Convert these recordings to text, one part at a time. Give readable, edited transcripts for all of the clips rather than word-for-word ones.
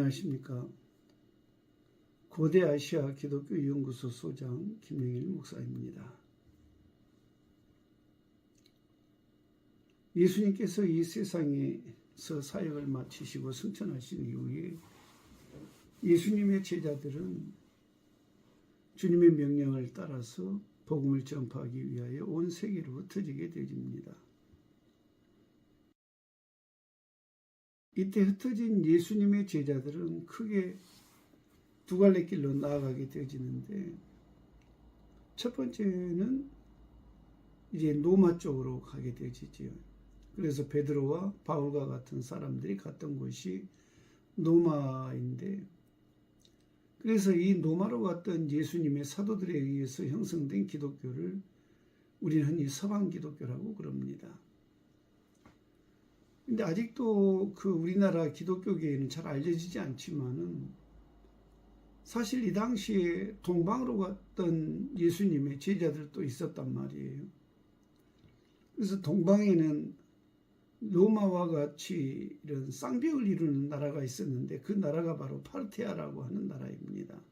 안녕하십니까. 고대 아시아 기독교 연구소 소장 김영일 목사입니다. 예수님께서 이 세상에서 사역을 마치시고 승천하신 이후에 예수님의 제자들은 주님의 명령을 따라서 복음을 전파하기 위하여 온 세계로 흩어지게 되집니다. 이때 흩어진 예수님의 제자들은 크게 두 갈래 길로 나아가게 되어지는데, 첫 번째는 이제 노마 쪽으로 가게 되어지지요. 그래서 베드로와 바울과 같은 사람들이 갔던 곳이 노마인데, 그래서 이 노마로 갔던 예수님의 사도들에 의해서 형성된 기독교를 우리는 흔히 서방 기독교라고 그럽니다. 근데 아직도 우리나라 기독교계에는 잘 알려지지 않지만은, 사실 이 당시에 동방으로 갔던 예수님의 제자들도 있었단 말이에요. 그래서 동방에는 로마와 같이 이런 쌍벽을 이루는 나라가 있었는데, 그 나라가 바로 파르티아라고 하는 나라입니다.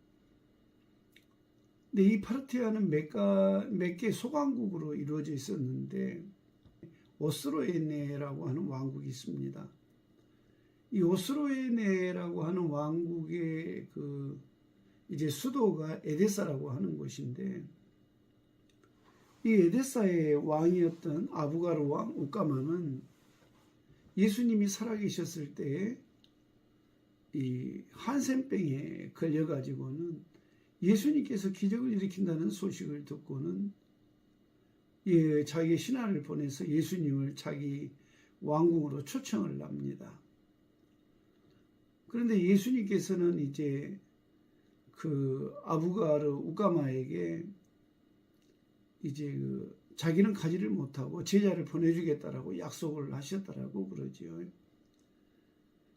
근데 이 파르티아는 몇 개 소강국으로 이루어져 있었는데, 오스로에네라고 하는 왕국이 있습니다. 이 오스로에네라고 하는 왕국의 이제 수도가 에데사라고 하는 곳인데, 이 에데사의 왕이었던 아부가르 왕 우까마는 예수님이 살아계셨을 때에 이 한센병에 걸려가지고는 예수님께서 기적을 일으킨다는 소식을 듣고는 자기의 신하를 보내서 예수님을 자기 왕궁으로 초청을 합니다. 그런데 예수님께서는 이제 아부가르 우까마에게 이제 자기는 가지를 못하고 제자를 보내주겠다라고 약속을 하셨다라고 그러지요.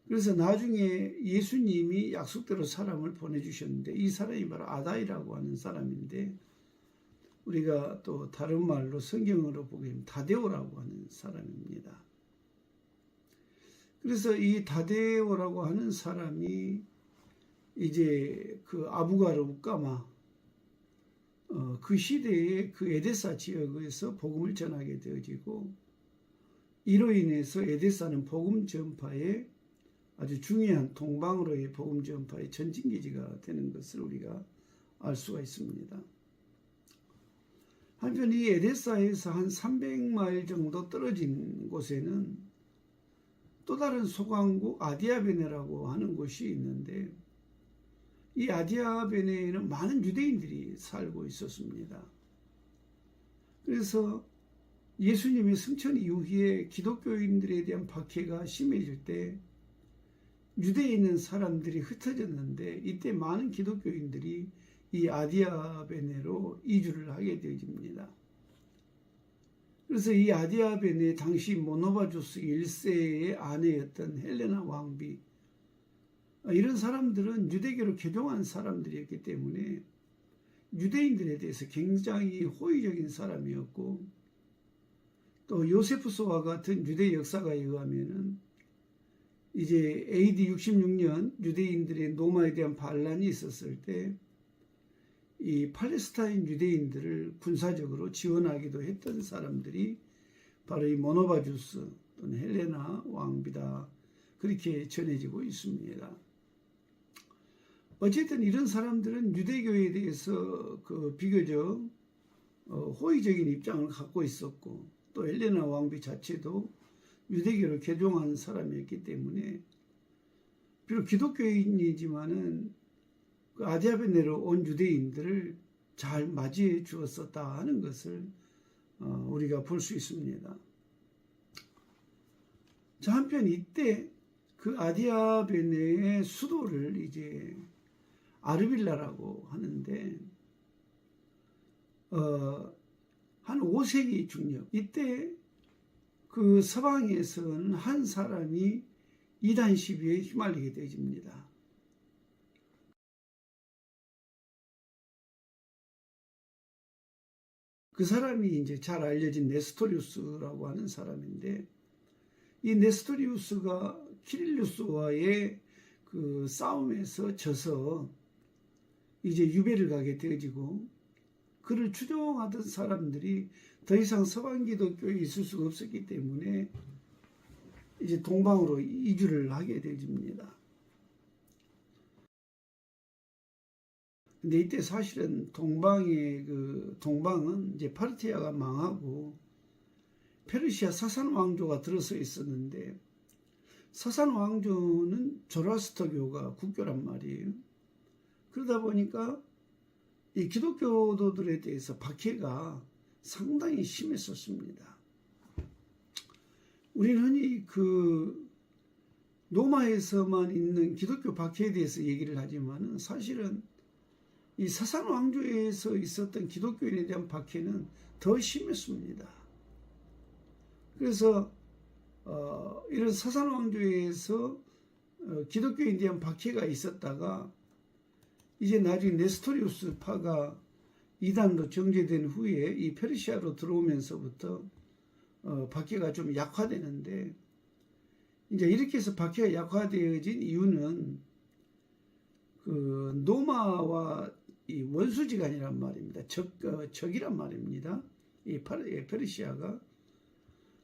그래서 나중에 예수님이 약속대로 사람을 보내주셨는데, 이 사람이 바로 아다이라고 하는 사람인데, 우리가 또 다른 말로 성경으로 보기에는 다데오라고 하는 사람입니다. 그래서 이 다데오라고 하는 사람이 이제 아부가르 우까마 그 시대에 에데사 지역에서 복음을 전하게 되어지고, 이로 인해서 에데사는 복음 전파에 아주 중요한 동방으로의 복음 전파의 전진기지가 되는 것을 우리가 알 수가 있습니다. 한편 이 에데사에서 한 300마일 정도 떨어진 곳에는 또 다른 소강국 아디아베네라고 하는 곳이 있는데, 이 아디아베네에는 많은 유대인들이 살고 있었습니다. 그래서 예수님의 승천 이후에 기독교인들에 대한 박해가 심해질 때 유대에 있는 사람들이 흩어졌는데, 이때 많은 기독교인들이 이 아디아베네로 이주를 하게 되어집니다. 그래서 이 아디아베네 당시 모노바주스 1세의 아내였던 헬레나 왕비, 이런 사람들은 유대교로 개종한 사람들이었기 때문에 유대인들에 대해서 굉장히 호의적인 사람이었고, 또 요세푸스와 같은 유대 역사가에 의하면은 이제 AD 66년 유대인들의 노마에 대한 반란이 있었을 때 이 팔레스타인 유대인들을 군사적으로 지원하기도 했던 사람들이 바로 이 모노바주스 또는 헬레나 왕비다, 그렇게 전해지고 있습니다. 어쨌든 이런 사람들은 유대교에 대해서 비교적 호의적인 입장을 갖고 있었고, 또 헬레나 왕비 자체도 유대교를 개종한 사람이었기 때문에 비록 기독교인이지만은 아디아베네로 온 유대인들을 잘 맞이해 주었었다 하는 것을 우리가 볼 수 있습니다. 자, 한편 이때 아디아베네의 수도를 이제 아르빌라라고 하는데, 한 5세기 중력, 이때 서방에서는 한 사람이 이단 시비에 휘말리게 되어집니다. 그 사람이 이제 잘 알려진 네스토리우스라고 하는 사람인데, 이 네스토리우스가 키릴루스와의 그 싸움에서 져서 이제 유배를 가게 되어지고, 그를 추종하던 사람들이 더 이상 서방 기독교에 있을 수가 없었기 때문에 이제 동방으로 이주를 하게 되어집니다. 근데 이때 사실은 동방은 이제 파르티아가 망하고 페르시아 사산 왕조가 들어서 있었는데, 사산 왕조는 조라스터교가 국교란 말이에요. 그러다 보니까 이 기독교도들에 대해서 박해가 상당히 심했었습니다. 우리는 흔히 그 로마에서만 있는 기독교 박해에 대해서 얘기를 하지만은, 사실은 이 사산 왕조에서 있었던 기독교인에 대한 박해는 더 심했습니다. 그래서 이런 사산 왕조에서 기독교인에 대한 박해가 있었다가 이제 나중에 네스토리우스 파가 이단으로 정제된 후에 이 페르시아로 들어오면서부터 박해가 좀 약화되는데, 이제 이렇게 해서 박해가 약화되어진 이유는 그 노마와 이 원수지간이란 말입니다. 적이란 말입니다. 이 페르시아가.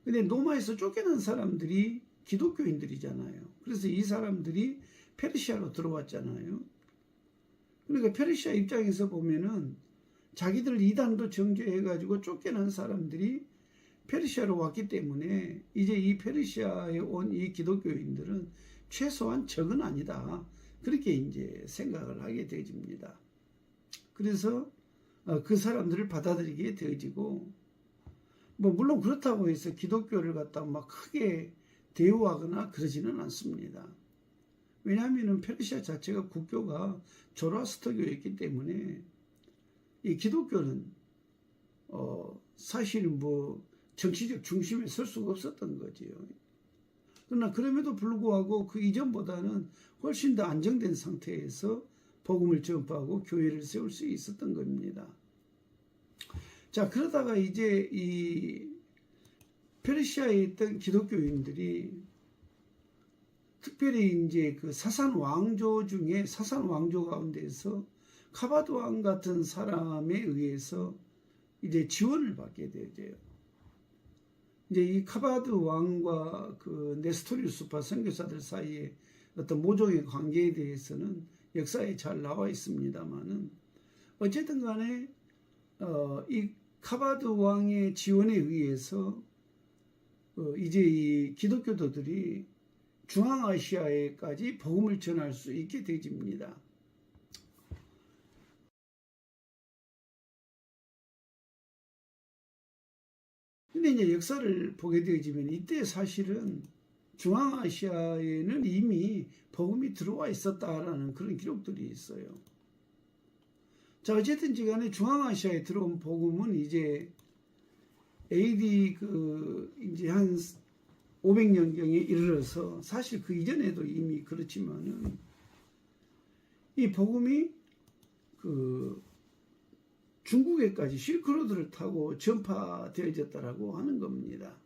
근데 노마에서 쫓겨난 사람들이 기독교인들이잖아요. 그래서 이 사람들이 페르시아로 들어왔잖아요. 그러니까 페르시아 입장에서 보면은 자기들 이단도 정죄해가지고 쫓겨난 사람들이 페르시아로 왔기 때문에 이제 이 페르시아에 온 이 기독교인들은 최소한 적은 아니다, 그렇게 이제 생각을 하게 되어집니다. 그래서 그 사람들을 받아들이게 되어지고, 뭐 물론 그렇다고 해서 기독교를 갖다 막 크게 대우하거나 그러지는 않습니다. 왜냐하면 페르시아 자체가 국교가 조라스터교였기 때문에 이 기독교는 사실 뭐 정치적 중심에 설 수가 없었던 거지요. 그러나 그럼에도 불구하고 그 이전보다는 훨씬 더 안정된 상태에서 복음을 전파하고 교회를 세울 수 있었던 겁니다. 자, 그러다가 이제 이 페르시아에 있던 기독교인들이 특별히 이제 그 사산 왕조 중에 사산 왕조 가운데서 카바드 왕 같은 사람에 의해서 이제 지원을 받게 되죠. 이제 이 카바드 왕과 그 네스토리우스파 선교사들 사이에 어떤 모종의 관계에 대해서는 역사에 잘 나와 있습니다만은, 어쨌든 간에 이 카바드 왕의 지원에 의해서 이제 이 기독교도들이 중앙아시아에까지 복음을 전할 수 있게 되집니다. 근데 이제 역사를 보게 되어지면 이때 사실은 중앙아시아에는 이미 복음이 들어와 있었다라는 그런 기록들이 있어요. 자, 어쨌든지 간에 중앙아시아에 들어온 복음은 이제 AD 이제 한 500년경에 이르러서, 사실 그 이전에도 이미 그렇지만은 이 복음이 그 중국에까지 실크로드를 타고 전파되어졌다라고 하는 겁니다.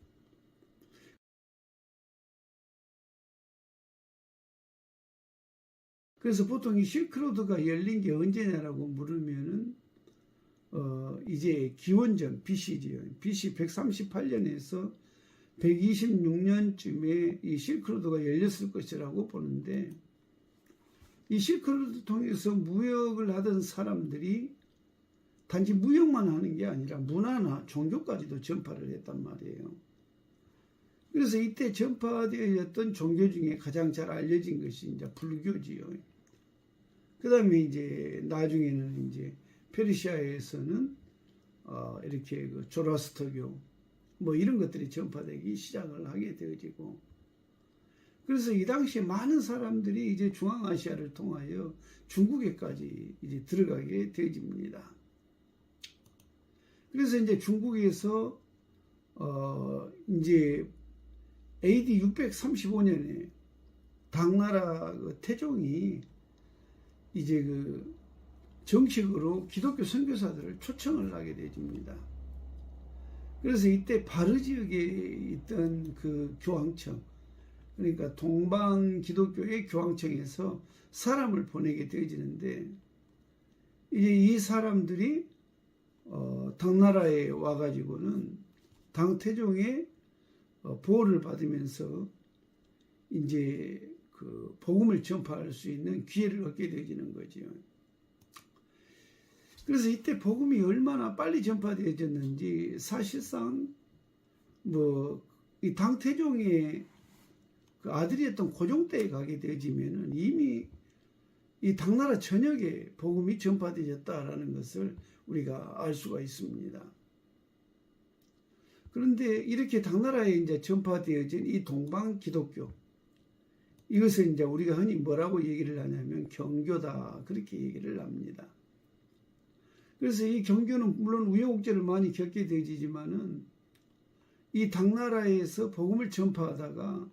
그래서 보통 이 실크로드가 열린 게 언제냐라고 물으면은 이제 기원전 BC지요. BC 138년에서 126년쯤에 이 실크로드가 열렸을 것이라고 보는데, 이 실크로드 통해서 무역을 하던 사람들이 단지 무역만 하는 게 아니라 문화나 종교까지도 전파를 했단 말이에요. 그래서 이때 전파되었던 종교 중에 가장 잘 알려진 것이 이제 불교지요. 그 다음에 이제 나중에는 이제 페르시아에서는 이렇게 그 조라스터교 뭐 이런 것들이 전파되기 시작을 하게 되어지고, 그래서 이 당시에 많은 사람들이 이제 중앙아시아를 통하여 중국에까지 이제 들어가게 되어집니다. 그래서 이제 중국에서 이제 AD 635년에 당나라 태종이 이제 그 정식으로 기독교 선교사들을 초청을 하게 되어집니다. 그래서 이때 바르 지역에 있던 그 교황청, 그러니까 동방 기독교의 교황청에서 사람을 보내게 되어지는데, 이제 이 사람들이 당나라에 와가지고는 당태종의 보호를 받으면서 이제 그 복음을 전파할 수 있는 기회를 얻게 되어지는 거죠. 그래서 이때 복음이 얼마나 빨리 전파되어졌는지, 사실상 이 당태종의 그 아들이었던 고종때에 가게 되어지면은 이미 이 당나라 전역에 복음이 전파되어졌다라는 것을 우리가 알 수가 있습니다. 그런데 이렇게 당나라에 이제 전파되어진 이 동방 기독교, 이것을 이제 우리가 흔히 뭐라고 얘기를 하냐면 경교다, 그렇게 얘기를 합니다. 그래서 이 경교는 물론 우여곡절을 많이 겪게 되지만은 이 당나라에서 복음을 전파하다가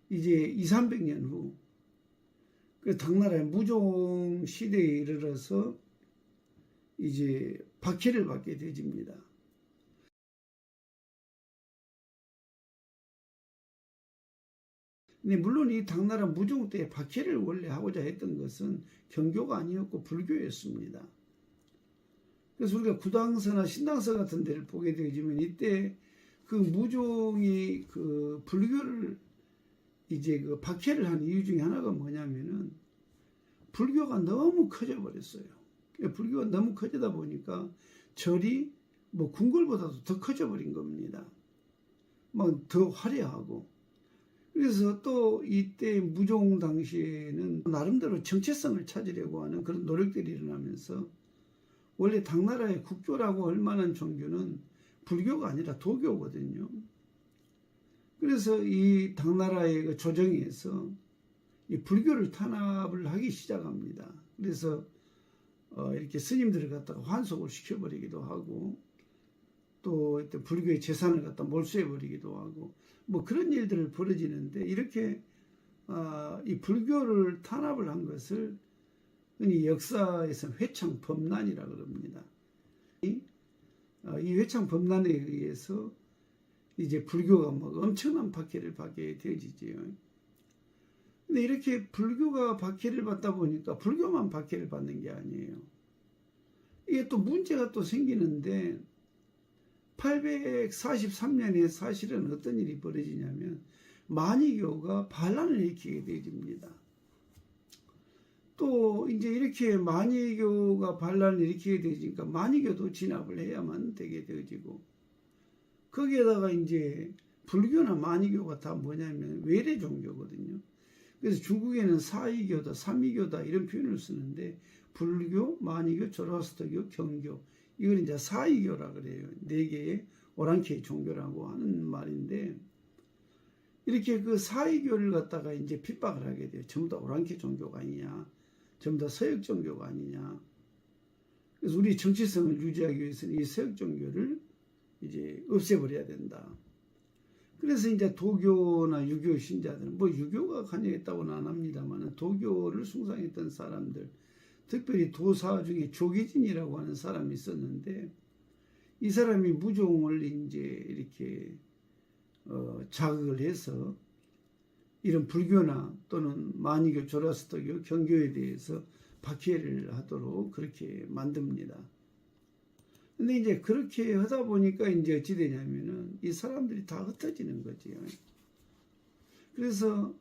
이제 200~300년 후 그 당나라의 무종 시대에 이르러서 이제 박해를 받게 되집니다. 근데 물론 이 당나라 무종 때 박해를 원래 하고자 했던 것은 경교가 아니었고 불교였습니다. 그래서 우리가 구당서나 신당서 같은 데를 보게 되지만 이때 그 무종이 그 불교를 이제 그 박해를 한 이유 중에 하나가 뭐냐면은 불교가 너무 커져 버렸어요. 불교가 너무 커지다 보니까 절이 뭐 궁궐보다도 더 커져 버린 겁니다. 막 더 화려하고. 그래서 또 이때 무종 당시에는 나름대로 정체성을 찾으려고 하는 그런 노력들이 일어나면서 원래 당나라의 국교라고 할 만한 종교는 불교가 아니라 도교거든요. 그래서 이 당나라의 그 조정에서 이 불교를 탄압을 하기 시작합니다. 그래서 이렇게 스님들을 갖다가 환속을 시켜버리기도 하고, 또 불교의 재산을 갖다 몰수해버리기도 하고, 뭐 그런 일들을 벌어지는데, 이렇게 이 불교를 탄압을 한 것을 흔히 역사에서 회창법난이라고 합니다. 이 회창법난에 의해서 이제 불교가 뭐 엄청난 박해를 받게 되어지지요. 근데 이렇게 불교가 박해를 받다 보니까 불교만 박해를 받는 게 아니에요. 이게 또 문제가 또 생기는데, 843년에 사실은 어떤 일이 벌어지냐면 만이교가 반란을 일으키게 되어집니다. 또 이제 이렇게 만이교가 반란을 일으키게 되니까 만이교도 진압을 해야만 되게 되어지고, 거기에다가 이제 불교나 만이교가 다 뭐냐면 외래 종교거든요. 그래서 중국에는 사이교다, 삼이교다 이런 표현을 쓰는데, 불교, 만이교, 조로아스터교, 경교, 이걸 이제 사이교라 그래요. 4개의 오랑캐 종교라고 하는 말인데, 이렇게 그 사이교를 갖다가 이제 핍박을 하게 돼요. 전부 다 오랑캐 종교가 아니냐, 전부 다 서역 종교가 아니냐. 그래서 우리 정체성을 유지하기 위해서는 이 서역 종교를 이제 없애버려야 된다. 그래서 이제 도교나 유교 신자들은, 뭐 유교가 관여했다고는 안 합니다만, 도교를 숭상했던 사람들, 특별히 도사 중에 조계진이라고 하는 사람이 있었는데, 이 사람이 무종을 이제 이렇게 자극을 해서 이런 불교나 또는 만이교, 조라스터교, 경교에 대해서 박해를 하도록 그렇게 만듭니다. 근데 이제 그렇게 하다 보니까 이제 어찌 되냐면은 이 사람들이 다 흩어지는 거지요. 그래서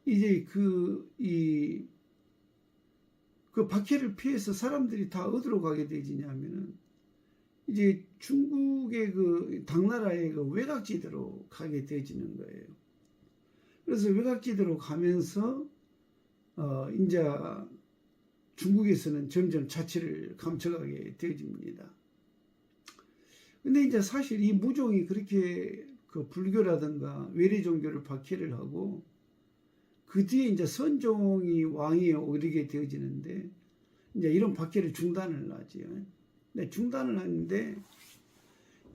이제 그 박해를 피해서 사람들이 다 어디로 가게 되지냐면은 이제 중국의 그 당나라의 그 외곽지대로 가게 되지는 거예요. 그래서 외곽지대로 가면서 이제 중국에서는 점점 자치를 감춰가게 되어집니다. 근데 이제 사실 이 무종이 그렇게 그 불교라든가 외래 종교를 박해를 하고, 그 뒤에 이제 선종이 왕위에 오르게 되어지는데, 이제 이런 박해를 중단을 하지요. 네, 중단을 하는데,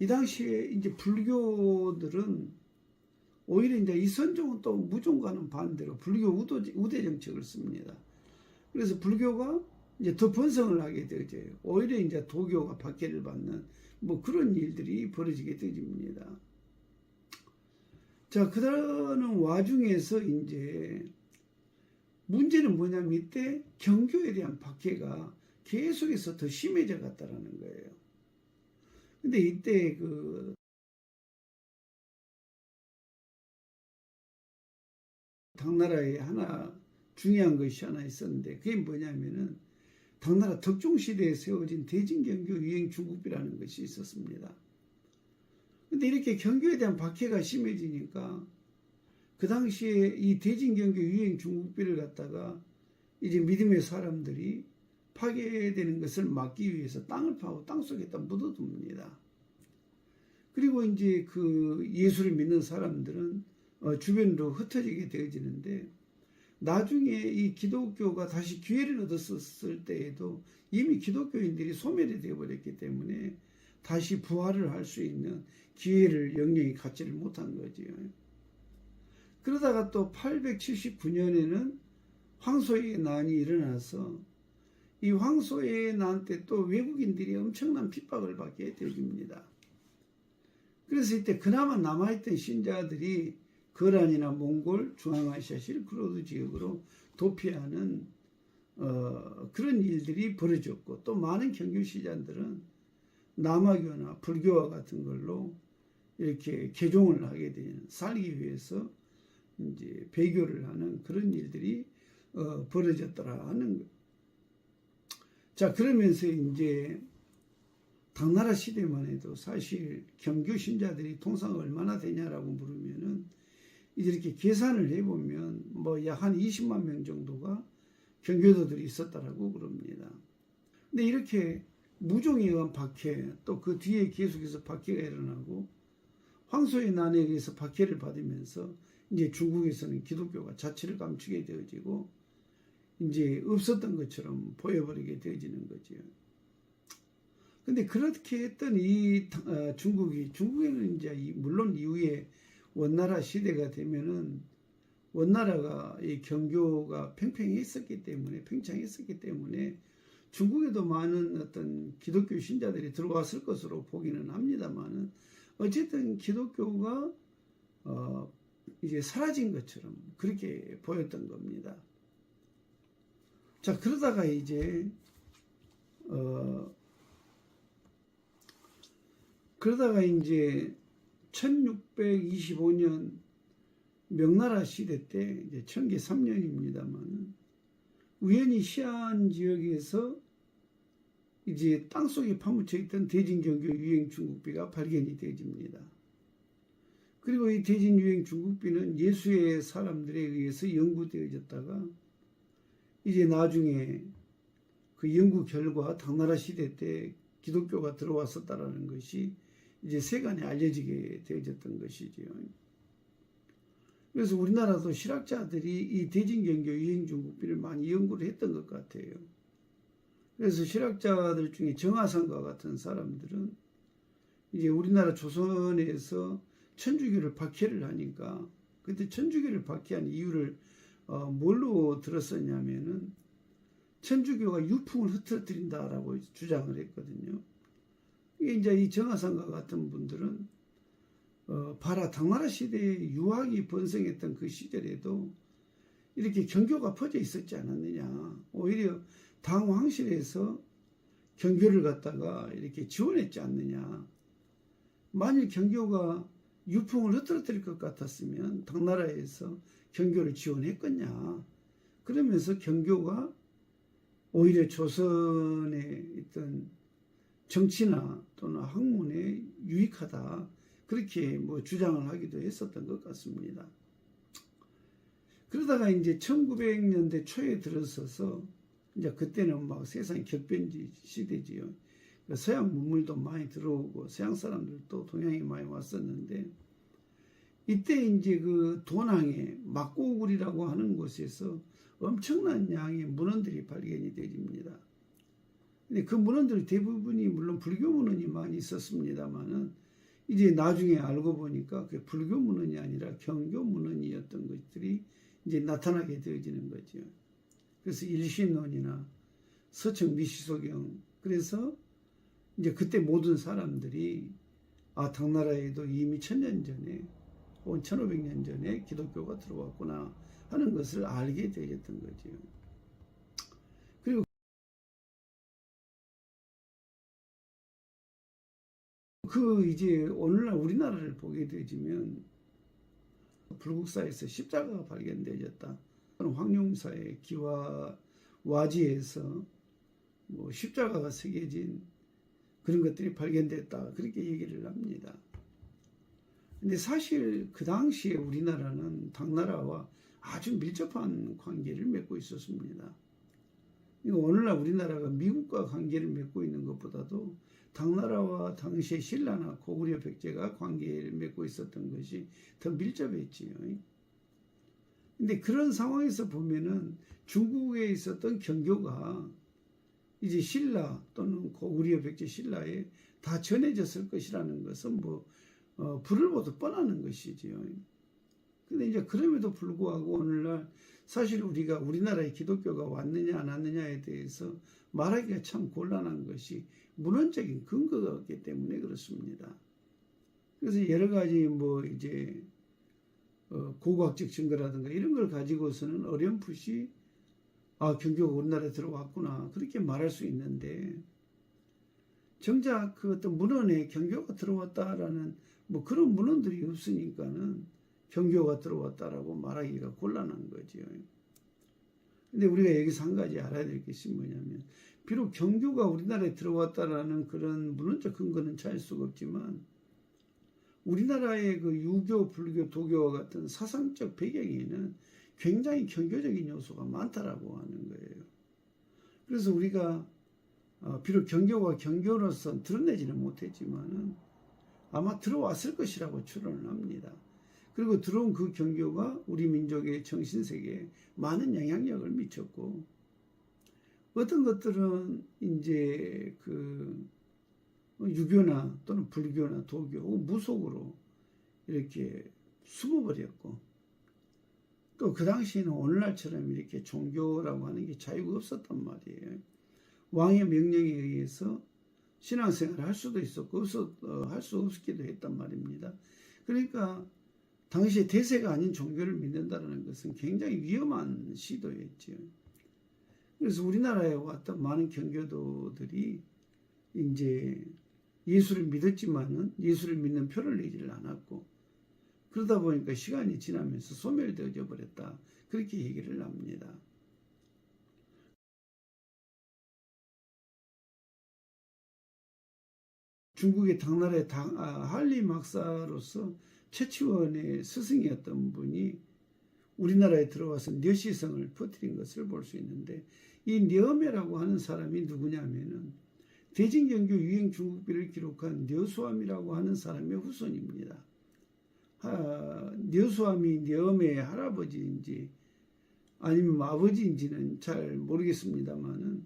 이 당시에 이제 불교들은 오히려 이제 이 선종은 또 무종과는 반대로 불교 우대 정책을 씁니다. 그래서 불교가 이제 더 번성을 하게 되어져요. 오히려 이제 도교가 박해를 받는 뭐 그런 일들이 벌어지게 되어집니다. 자, 그러는 와중에서 이제 문제는 뭐냐면 이때 경교에 대한 박해가 계속해서 더 심해져 갔다라는 거예요. 근데 이때 그 당나라에 하나 중요한 것이 하나 있었는데 그게 뭐냐면은 당나라 덕종시대에 세워진 대진경교 유행 중국비라는 것이 있었습니다. 근데 이렇게 경교에 대한 박해가 심해지니까 그 당시에 이 대진경교 유행 중국비를 갖다가 이제 믿음의 사람들이 파괴되는 것을 막기 위해서 땅을 파고 땅속에다 묻어둡니다. 그리고 이제 그 예수를 믿는 사람들은 주변으로 흩어지게 되어지는데 나중에 이 기독교가 다시 기회를 얻었을 때에도 이미 기독교인들이 소멸이 되어버렸기 때문에 다시 부활을 할 수 있는 기회를 영영이 갖지를 못한 거지요. 그러다가 또 879년에는 황소의 난이 일어나서 이 황소의 난 때 또 외국인들이 엄청난 핍박을 받게 되어집니다. 그래서 이때 그나마 남아있던 신자들이 거란이나 몽골, 중앙아시아 실크로드 지역으로 도피하는 그런 일들이 벌어졌고 또 많은 경교 신자들은 남아교나 불교와 같은 걸로 이렇게 개종을 하게 되는 살기 위해서 이제 배교를 하는 그런 일들이 벌어졌더라 하는 거. 자, 그러면서 이제 당나라 시대만 해도 사실 경교 신자들이 통상 얼마나 되냐라고 물으면은 이제 이렇게 계산을 해보면 뭐 약 한 20만 명 정도가 경교도들이 있었다라고 그럽니다. 근데 이렇게 무종에 의한 박해 또 그 뒤에 계속해서 박해가 일어나고 황소의 난에 의해서 박해를 받으면서 이제 중국에서는 기독교가 자취를 감추게 되어지고 이제 없었던 것처럼 보여버리게 되어지는 거죠. 근데 그렇게 했던 이 중국에는 이제 물론 이후에 원나라 시대가 되면은 원나라가 이 경교가 팽팽했었기 때문에 중국에도 많은 어떤 기독교 신자들이 들어왔을 것으로 보기는 합니다만은 어쨌든 기독교가 이제 사라진 것처럼 그렇게 보였던 겁니다. 자, 그러다가 이제 그러다가 이제 1625년 명나라 시대 때 이제 청계 3년입니다만 우연히 시안 지역에서 이제 땅속에 파묻혀 있던 대진경교 유행 중국비가 발견이 되어집니다. 그리고 이 대진 유행 중국비는 예수의 사람들에 의해서 연구되어졌다가 이제 나중에 그 연구 결과 당나라 시대 때 기독교가 들어왔었다라는 것이 이제 세간에 알려지게 되어졌던 것이지요. 그래서 우리나라도 실학자들이 이 대진경교 유행중국비를 많이 연구를 했던 것 같아요. 그래서 실학자들 중에 정하산과 같은 사람들은 이제 우리나라 조선에서 천주교를 박해를 하니까 그때 천주교를 박해한 이유를 뭘로 들었었냐면은 천주교가 유풍을 흩어뜨린다라고 주장을 했거든요. 이제 이 정하산과 같은 분들은 바라 당나라 시대에 유학이 번성했던 그 시절에도 이렇게 경교가 퍼져 있었지 않았느냐. 오히려 당황실에서 경교를 갖다가 이렇게 지원했지 않느냐. 만일 경교가 유풍을 흩어뜨릴 것 같았으면 당나라에서 경교를 지원했겠냐. 그러면서 경교가 오히려 조선에 있던 정치나 또는 학문에 유익하다. 그렇게 뭐 주장을 하기도 했었던 것 같습니다. 그러다가 이제 1900년대 초에 들어서서 이제 그때는 막 세상이 격변지 시대지요. 서양 문물도 많이 들어오고 서양 사람들도 동양에 많이 왔었는데 이때 이제 그 도낭에 막고굴이라고 하는 곳에서 엄청난 양의 문헌들이 발견이 되집니다. 근데 그 문헌들 대부분이 물론 불교 문헌이 많이 있었습니다만은 이제 나중에 알고 보니까 그 불교 문헌이 아니라 경교 문헌이었던 것들이 이제 나타나게 되어지는 거죠. 그래서 일신론이나 서청 미시소경 그래서 이제 그때 모든 사람들이 당나라에도 이미 1000년 전에 혹은 1500년 전에 기독교가 들어왔구나 하는 것을 알게 되었던 거죠. 그리고 이제 오늘날 우리나라를 보게 되지면 불국사에서 십자가가 발견되었다. 황룡사의 기와 와지에서 뭐 십자가가 새겨진 그런 것들이 발견됐다. 그렇게 얘기를 합니다. 근데 사실 그 당시에 우리나라는 당나라와 아주 밀접한 관계를 맺고 있었습니다. 오늘날 우리나라가 미국과 관계를 맺고 있는 것보다도 당나라와 당시의 신라나 고구려 백제가 관계를 맺고 있었던 것이 더 밀접했지요. 근데 그런 상황에서 보면은 중국에 있었던 경교가 이제 신라 또는 고구려 백제 신라에 다 전해졌을 것이라는 것은 불을 보듯 뻔하는 것이지요. 근데 이제 그럼에도 불구하고 오늘날 사실 우리가 우리나라에 기독교가 왔느냐 안 왔느냐에 대해서 말하기가 참 곤란한 것이 문헌적인 근거가 없기 때문에 그렇습니다. 그래서 여러 가지 이제 고고학적 증거라든가 이런 걸 가지고서는 어렴풋이 경교가 우리나라에 들어왔구나 그렇게 말할 수 있는데 정작 그 어떤 문헌에 경교가 들어왔다라는 그런 문헌들이 없으니까는 경교가 들어왔다라고 말하기가 곤란한 거죠. 근데 우리가 여기서 한 가지 알아야 될 것이 뭐냐면 비록 경교가 우리나라에 들어왔다라는 그런 문헌적 근거는 찾을 수가 없지만 우리나라의 그 유교, 불교, 도교와 같은 사상적 배경에는 굉장히 경교적인 요소가 많다라고 하는 거예요. 그래서 우리가 비록 경교가 경교로서 드러내지는 못했지만은 아마 들어왔을 것이라고 추론을 합니다. 그리고 들어온 그 경교가 우리 민족의 정신세계에 많은 영향력을 미쳤고 어떤 것들은 이제 그 유교나 또는 불교나 도교 무속으로 이렇게 숨어버렸고 또 그 당시에는 오늘날처럼 이렇게 종교라고 하는 게 자유가 없었단 말이에요. 왕의 명령에 의해서 신앙생활을 할 수도 있었고 할 수 없기도 했단 말입니다. 그러니까 당시에 대세가 아닌 종교를 믿는다는 것은 굉장히 위험한 시도였죠. 그래서 우리나라에 왔던 많은 경교도들이 이제 예수를 믿었지만은 예수를 믿는 표를 내지를 않았고 그러다 보니까 시간이 지나면서 소멸되어져 버렸다. 그렇게 얘기를 합니다. 중국의 당나라의 한리 막사로서 최치원의 스승이었던 분이 우리나라에 들어와서 녀시성을 퍼뜨린 것을 볼 수 있는데 이 녀매라고 하는 사람이 누구냐면은 대진경교 유행 중국비를 기록한 녀수암이라고 하는 사람의 후손입니다. 녀수암이 녀매의 할아버지인지 아니면 아버지인지는 잘 모르겠습니다만은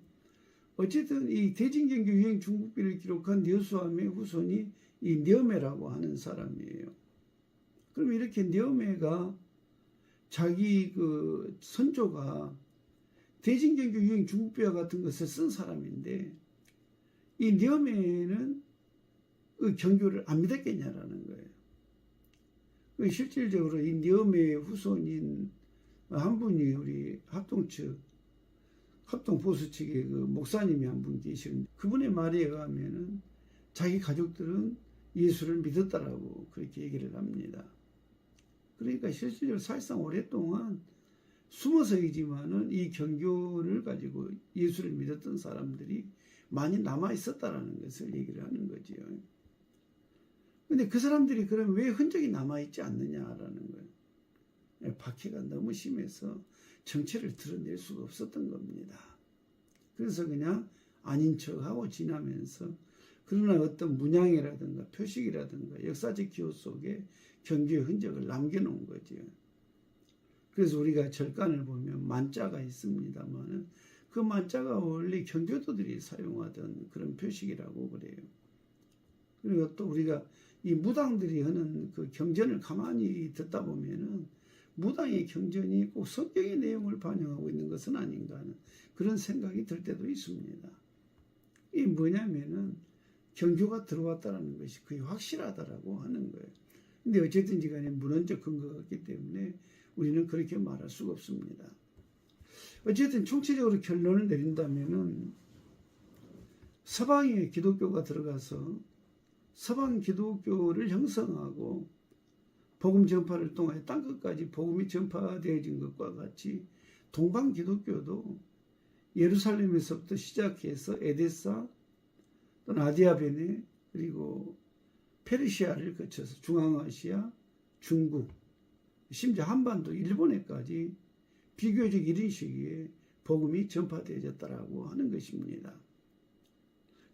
어쨌든 이 대진경교 유행 중국비를 기록한 녀수암의 후손이 이 녀매라고 하는 사람이에요. 그럼 이렇게 녀매가 자기 그 선조가 대진경교 유행 중국비와 같은 것을 쓴 사람인데 이 녀매는 그 경교를 안 믿었겠냐라는 거예요. 실질적으로 이 녀매의 후손인 한 분이 우리 합동 보수 측의 그 목사님이 한 분 계시는데 그분의 말에 의하면은 자기 가족들은 예수를 믿었다라고 그렇게 얘기를 합니다. 그러니까 실질적으로 사실상 오랫동안 숨어서이지만은 이 경교를 가지고 예수를 믿었던 사람들이 많이 남아 있었다라는 것을 얘기를 하는 거지요. 근데 그 사람들이 그러면 왜 흔적이 남아 있지 않느냐라는 거예요. 박해가 너무 심해서 정체를 드러낼 수가 없었던 겁니다. 그래서 그냥 아닌 척하고 지나면서 그러나 어떤 문양이라든가 표식이라든가 역사적 기호 속에 경교의 흔적을 남겨놓은 거지요. 그래서 우리가 절간을 보면 만자가 있습니다만 그 만자가 원래 경교도들이 사용하던 그런 표식이라고 그래요. 그리고 또 우리가 이 무당들이 하는 그 경전을 가만히 듣다 보면은 무당의 경전이 꼭 성경의 내용을 반영하고 있는 것은 아닌가 하는 그런 생각이 들 때도 있습니다. 이게 뭐냐면은 경교가 들어왔다는 것이 거의 확실하다라고 하는 거예요. 근데 어쨌든지 간에 문헌적 근거가 없기 때문에 우리는 그렇게 말할 수가 없습니다. 어쨌든 총체적으로 결론을 내린다면은 서방에 기독교가 들어가서 서방 기독교를 형성하고 복음 전파를 통해 땅끝까지 복음이 전파되어진 것과 같이 동방 기독교도 예루살렘에서부터 시작해서 에데사 또는 아디아베네 그리고 페르시아를 거쳐서 중앙아시아, 중국, 심지어 한반도, 일본에까지 비교적 이른 시기에 복음이 전파되어졌다라고 하는 것입니다.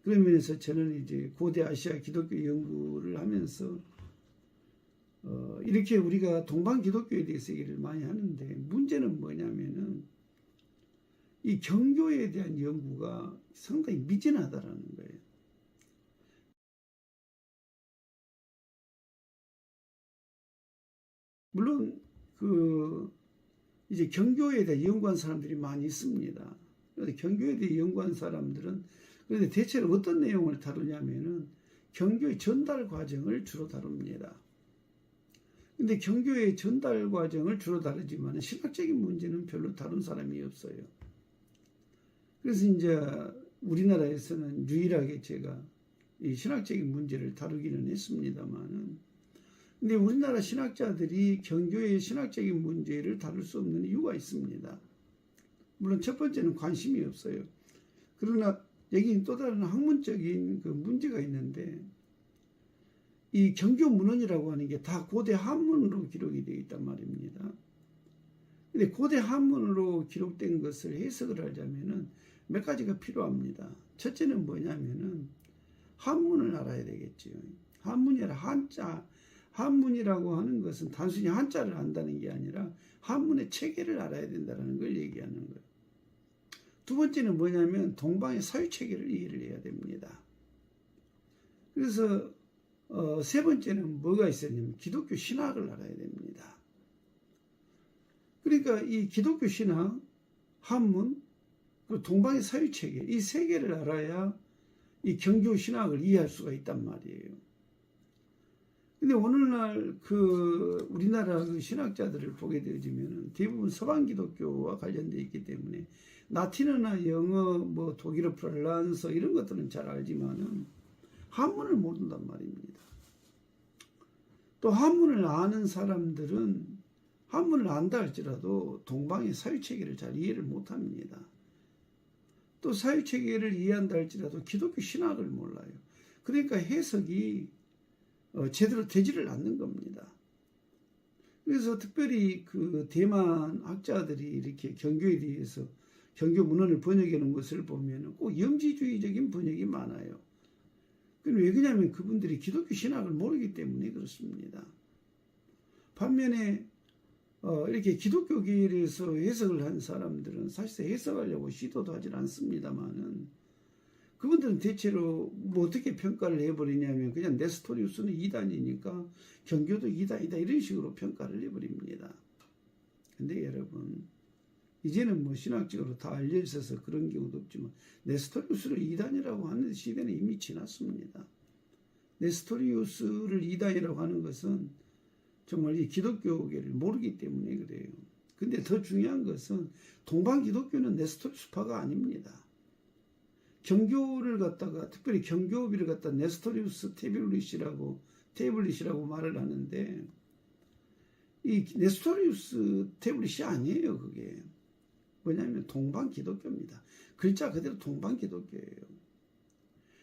그런 면에서 저는 이제 고대 아시아 기독교 연구를 하면서 이렇게 우리가 동방 기독교에 대해서 얘기를 많이 하는데 문제는 뭐냐면은 이 경교에 대한 연구가 상당히 미진하다라는 거예요. 물론 이제 경교에 대해 연구한 사람들이 많이 있습니다. 그런데 경교에 대해 연구한 사람들은 그런데 대체로 어떤 내용을 다루냐면은 경교의 전달 과정을 주로 다룹니다. 근데 경교의 전달 과정을 주로 다루지만 신학적인 문제는 별로 다룬 사람이 없어요. 그래서 이제 우리나라에서는 유일하게 제가 이 신학적인 문제를 다루기는 했습니다만은 근데 우리나라 신학자들이 경교의 신학적인 문제를 다룰 수 없는 이유가 있습니다. 물론 첫 번째는 관심이 없어요. 그러나 여기 또 다른 학문적인 그 문제가 있는데 이 경교 문헌이라고 하는 게 다 고대 한문으로 기록이 되어 있단 말입니다. 근데 고대 한문으로 기록된 것을 해석을 하자면은 몇 가지가 필요합니다. 첫째는 뭐냐면은 한문을 알아야 되겠죠. 한문이라 한자, 한문이라고 하는 것은 단순히 한자를 안다는 게 아니라 한문의 체계를 알아야 된다는 걸 얘기하는 거예요. 두 번째는 뭐냐면 동방의 사유체계를 이해를 해야 됩니다. 그래서 세 번째는 뭐가 있었냐면 기독교 신학을 알아야 됩니다. 그러니까 이 기독교 신학, 한문, 그리고 동방의 사유체계 이 세 개를 알아야 이 경교 신학을 이해할 수가 있단 말이에요. 근데 오늘날 우리나라 신학자들을 보게 되어지면 대부분 서방 기독교와 관련되어 있기 때문에 라틴어나 영어, 뭐 독일어 프랑스어 이런 것들은 잘 알지만은 한문을 모른단 말입니다. 또 한문을 아는 사람들은 한문을 안다 할지라도 동방의 사유체계를 잘 이해를 못합니다. 또 사유체계를 이해한다 할지라도 기독교 신학을 몰라요. 그러니까 해석이 제대로 되지를 않는 겁니다. 그래서 특별히 대만 학자들이 이렇게 경교에 대해서 경교 문헌을 번역해 놓은 것을 보면 꼭 영지주의적인 번역이 많아요. 왜 그러냐면 그분들이 기독교 신학을 모르기 때문에 그렇습니다. 반면에 이렇게 기독교계에서 해석을 한 사람들은 사실 해석하려고 시도도 하질 않습니다만은 그분들은 대체로 뭐 어떻게 평가를 해버리냐면 그냥 네스토리우스는 이단이니까 경교도 이단이다 이런 식으로 평가를 해버립니다. 근데 여러분 이제는 뭐 신학적으로 다 알려져서 그런 경우도 없지만 네스토리우스를 이단이라고 하는 시대는 이미 지났습니다. 네스토리우스를 이단이라고 하는 것은 정말 이 기독교계를 모르기 때문에 그래요. 근데 더 중요한 것은 동방 기독교는 네스토리우스파가 아닙니다. 경교를 갖다가 특별히 경교비를 갖다 네스토리우스 테블릿이라고 말을 하는데 이 네스토리우스 태블릿이 아니에요. 그게 뭐냐면 동방 기독교입니다. 글자 그대로 동방 기독교예요.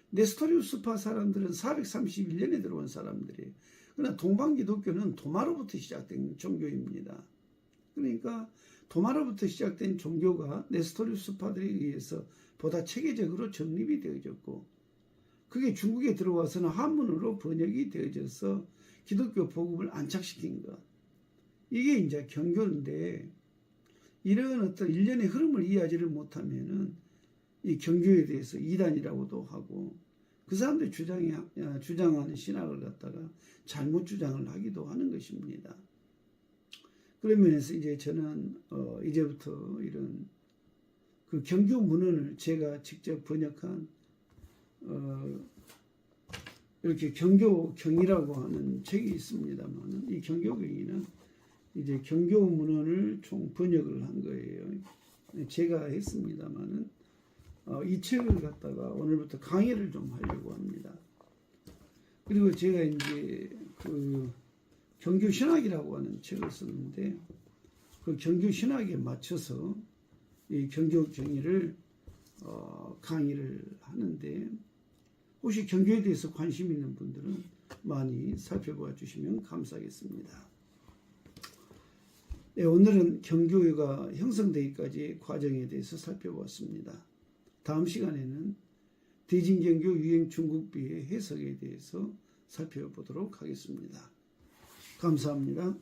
네스토리우스파 사람들은 431년에 들어온 사람들이에요. 그러나 동방 기독교는 도마로부터 시작된 종교입니다. 그러니까 도마로부터 시작된 종교가 네스토리우스파들에 의해서 보다 체계적으로 정립이 되어졌고 그게 중국에 들어와서는 한문으로 번역이 되어져서 기독교 복음을 안착시킨 것. 이게 이제 경교인데 이런 어떤 일련의 흐름을 이해하지를 못하면은 이 경교에 대해서 이단이라고도 하고 그 사람들이 주장하는 신학을 갖다가 잘못 주장을 하기도 하는 것입니다. 그런 면에서 이제 저는 이제부터 이런 경교 문헌을 제가 직접 번역한 이렇게 경교경이라고 하는 책이 있습니다만 이 경교경이는 이제 경교 문헌을 총 번역을 한 거예요. 제가 했습니다만은 이 책을 갖다가 오늘부터 강의를 좀 하려고 합니다. 그리고 제가 이제 그 경교신학이라고 하는 책을 썼는데 그 경교신학에 맞춰서 이 경교경의를 강의를 하는데 혹시 경교에 대해서 관심 있는 분들은 많이 살펴봐 주시면 감사하겠습니다. 네, 오늘은 경교가 형성되기까지의 과정에 대해서 살펴보았습니다. 다음 시간에는 대진경교 유행 중국비의 해석에 대해서 살펴보도록 하겠습니다. 감사합니다.